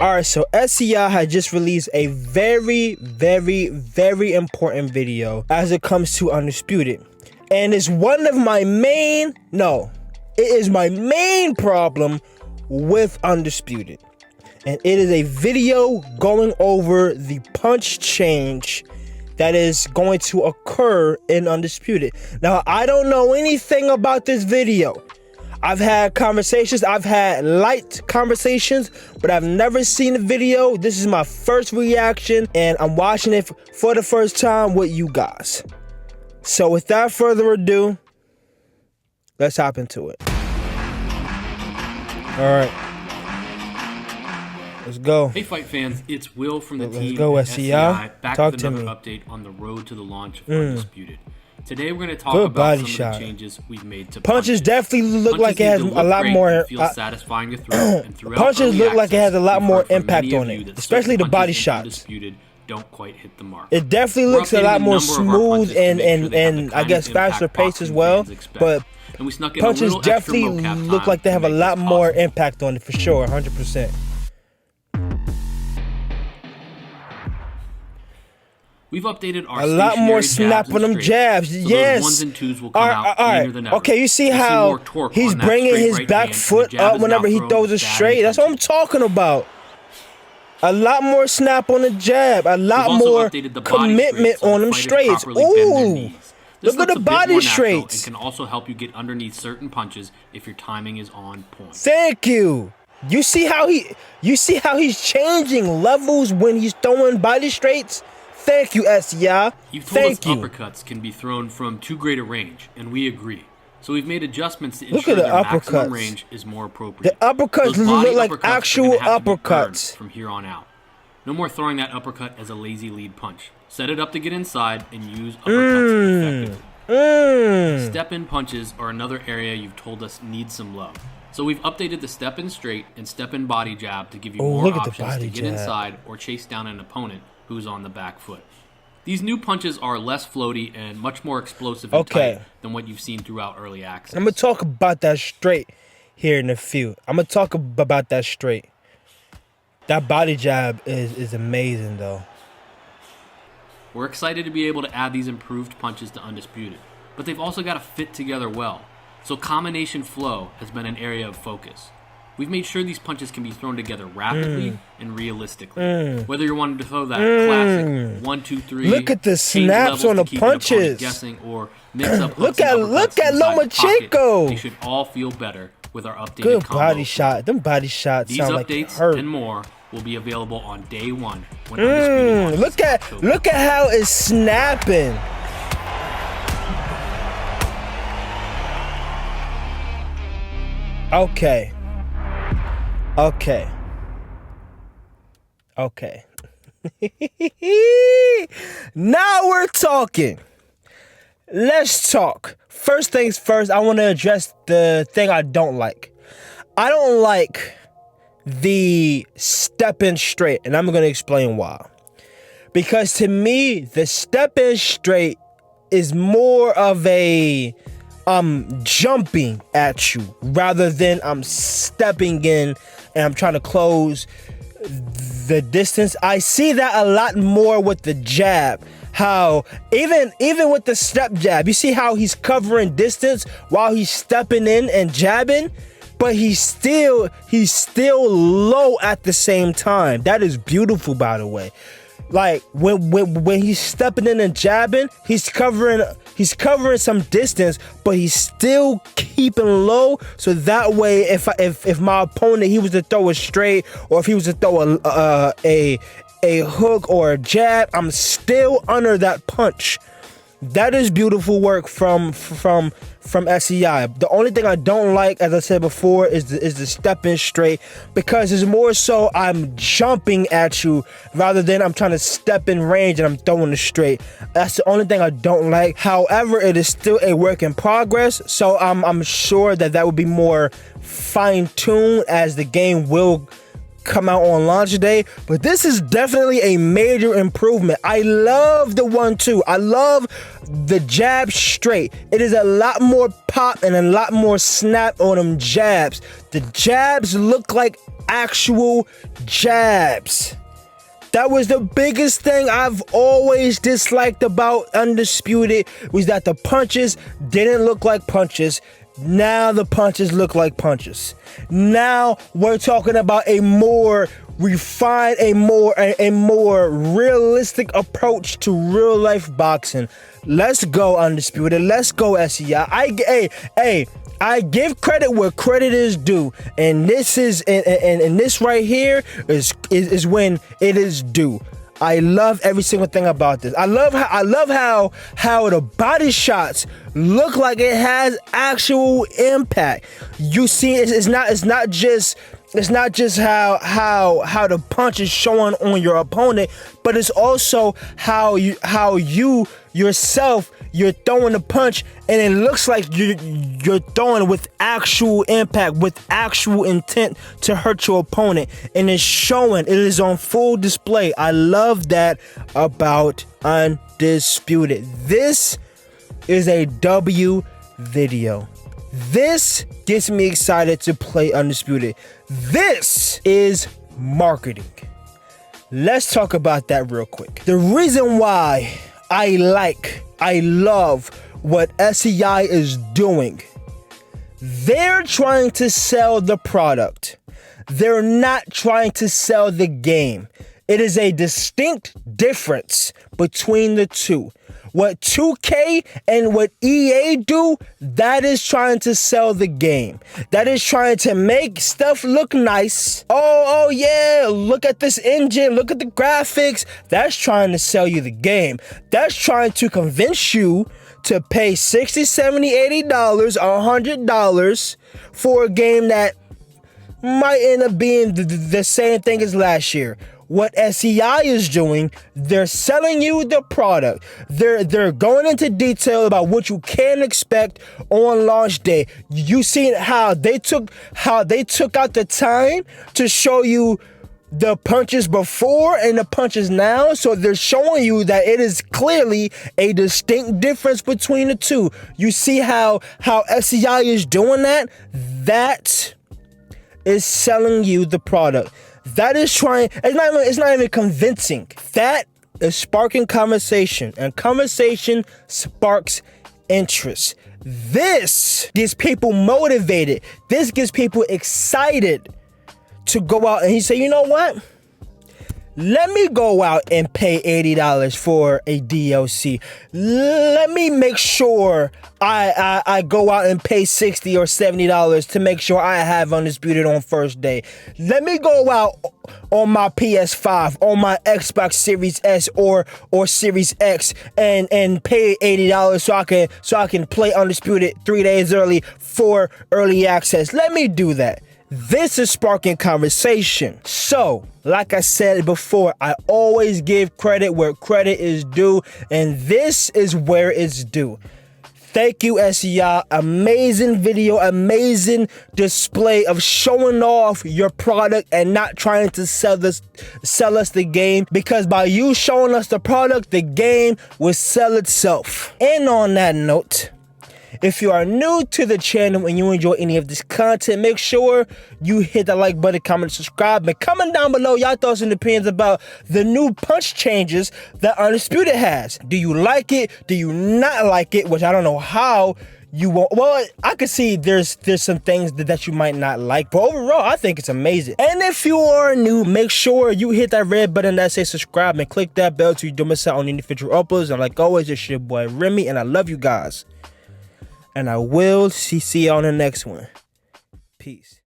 Alright, so SCI had just released a very important video as it comes to Undisputed. And it's one of my main, it is my main problem with Undisputed. And it is a video going over the punch change that is going to occur in Undisputed. Now, I don't know anything about this video. I've had conversations, I've had light conversations, but I've never seen the video. This is my first reaction, and I'm watching it for the first time with you guys. So without further ado, let's hop into it. All right. Let's go. Hey Fight fans, it's Will from the team. Let's go, SCI. Back Talk with to another me. update on the road to the launch of Undisputed. Today we're going to talk about some of the changes we've made to punches. Definitely look like it has a lot more. Satisfying to throw, and punches look like it has a lot more impact on it, especially the body shots. Don't quite hit the mark. It definitely looks a lot more smooth and I guess faster pace as well. But punches definitely look like they have a lot more impact on it for sure, 100%. We've updated our a lot more snap on them jabs. Yes. Ones and twos will come out cleaner than ever. Okay, you see how he's bringing his back foot up whenever he throws a straight? That's what I'm talking about. A lot more snap on the jab. A lot more commitment on them straights. Ooh. Look at the body straights. It can also help you get underneath certain punches if your timing is on point. Thank you. You see how he's changing levels when he's throwing body straights? Thank you, SCI. You told us uppercuts can be thrown from too great a range, and we agree. So we've made adjustments to ensure their maximum range is more appropriate. The uppercuts look like actual uppercuts from here on out. No more throwing that uppercut as a lazy lead punch. Set it up to get inside and use uppercuts effectively. Step-in punches are another area you've told us needs some love. So we've updated the step-in straight and step-in body jab to give you more options to get inside or chase down an opponent who's on the back foot. These new punches are less floaty and much more explosive and tight than what you've seen throughout early access. I'm going to talk about that straight here in a few. I'm going to talk about that straight. That body jab is amazing, though. We're excited to be able to add these improved punches to Undisputed, but they've also got to fit together well. So combination flow has been an area of focus. We've made sure these punches can be thrown together rapidly and realistically. Whether you're wanting to throw that classic 1, 2, 3, look at the snaps on the punches. Guessing or mix up look at Lomachenko. They should all feel better with our updated good body shot. Them body shots sound like they hurt. These updates and more will be available on day 1. When look at how it's snapping. Okay. Now we're talking. Let's talk. First things first, I want to address the thing I don't like. I don't like the step-in straight, and I'm going to explain why. Because to me, the step-in straight is more of a jumping at you rather than I'm stepping in and I'm trying to close the distance. I see that a lot more with the jab. How even with the step jab, you see how he's covering distance while he's stepping in and jabbing, but he's still low at the same time. That is beautiful, by the way. Like when he's stepping in and jabbing, he's covering some distance, but he's still keeping low. So that way, if my opponent, he was to throw a straight, or if he was to throw a hook or a jab, I'm still under that punch. That is beautiful work from SCI. The only thing I don't like, as I said before, is the step in straight, because it's more so I'm jumping at you rather than I'm trying to step in range and I'm throwing the straight. That's the only thing I don't like. However, it is still a work in progress, so I'm sure that would be more fine-tuned as the game will come out on launch day, but this is definitely a major improvement. I love the 1-2. I love the jab straight. It is a lot more pop and a lot more snap on them jabs. The jabs look like actual jabs. That was the biggest thing I've always disliked about Undisputed, was that the punches didn't look like punches. Now the punches look like punches. Now we're talking about a more refined, a more realistic approach to real life boxing. Let's go, Undisputed. Let's go, SEI. I give credit where credit is due, and this is and this right here is when it is due. I love every single thing about this. I love how the body shots look like it has actual impact. You see, it's not just how the punch is showing on your opponent, but it's also how you yourself, you're throwing the punch and it looks like you're throwing with actual impact, with actual intent to hurt your opponent, and it's showing. It is on full display. I love that about Undisputed. This is a W video. This gets me excited to play Undisputed. This is marketing. Let's talk about that real quick. The reason why I love what SEI is doing, they're trying to sell the product. They're not trying to sell the game. It is a distinct difference between the two. What 2K and what EA do, that is trying to sell the game. That is trying to make stuff look nice. Oh yeah, look at this engine, look at the graphics. That's trying to sell you the game. That's trying to convince you to pay $60, $70, $80, $100 for a game that might end up being the same thing as last year. What SEI is doing, they're selling you the product. They're going into detail about what you can expect on launch day. You seen how they took out the time to show you the punches before and the punches now. So they're showing you that it is clearly a distinct difference between the two. You see how SEI is doing that? That is selling you the product. That is trying, it's not even convincing. That is sparking conversation, and conversation sparks interest. This gets people motivated. This gets people excited to go out, and he said, you know what? Let me go out and pay $80 for a DLC. Let me make sure I go out and pay $60 or $70 to make sure I have Undisputed on first day. Let me go out on my PS5, on my Xbox Series S or Series X and pay $80 so I can play Undisputed 3 days early for early access. Let me do that. This is sparking conversation. So, like I said before, I always give credit where credit is due, and this is where it's due. Thank you, SEI. Amazing video, amazing display of showing off your product and not trying to sell us the game, because by you showing us the product, the game will sell itself. And on that note, if you are new to the channel and you enjoy any of this content, make sure you hit that like button, comment, subscribe, and comment down below y'all thoughts and opinions about the new punch changes that Undisputed has. Do you like it? Do you not like it? Which I don't know how you won't. Well, I can see there's some things that you might not like, but overall, I think it's amazing. And if you are new, make sure you hit that red button that says subscribe and click that bell so you don't miss out on any future uploads. And like always, it's your boy Remy, and I love you guys. And I will see y'all on the next one. Peace.